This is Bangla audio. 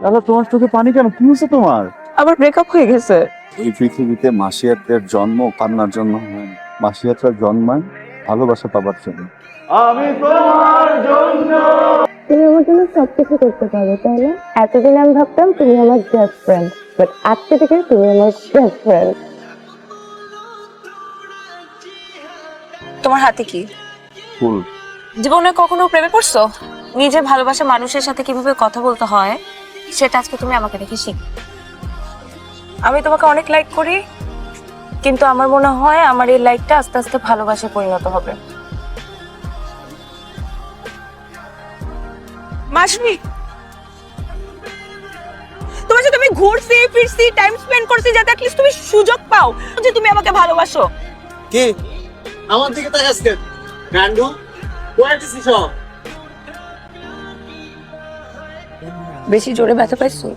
দাদা তোমার চোখে পানি কেন? কি হয়েছে তোমার? আবার ব্রেকআপ হয়ে গেছে। এই পৃথিবীতে মাসিয়াতের জন্ম কান্নার জন্য হয় না। মাসিয়াতরা জন্মায় ভালোবাসা পাবার জন্য। আমি তোমার জন্য। তুমি আমার জন্য সবকিছু করতে পারো, তাই না? এতদিন আমি ভাবতাম তুমি আমার জাস্ট ফ্রেন্ড, বাট আজকে থেকে তুমি আমার বেস্ট ফ্রেন্ড। তোমার হাতে কি? ফুল। জীবনে কখনো প্রেমে পড়ছো? নিজে ভালোবাসা মানুষের সাথে কিভাবে কথা বলতে হয় সেটা আজকে তুমি আমাকে দেখে শিখ। আমি তোমাকে অনেক লাইক করি, কিন্তু আমার মনে হয় আমার এই লাইকটা আস্তে আস্তে ভালোবাসায় পরিণত হবে। মাসমি, তোমার সাথে আমি ঘুরছি ফিরছি টাইম স্পেন্ড করছি যাতে অ্যাটলিস্ট তুমি সুযোগ পাও যে তুমি আমাকে ভালোবাসো। কি আমার দিকে তাকাস কেন? গান্ডু কোয়ার দিছিস? বেশি জোরে ব্যথা পাইছো?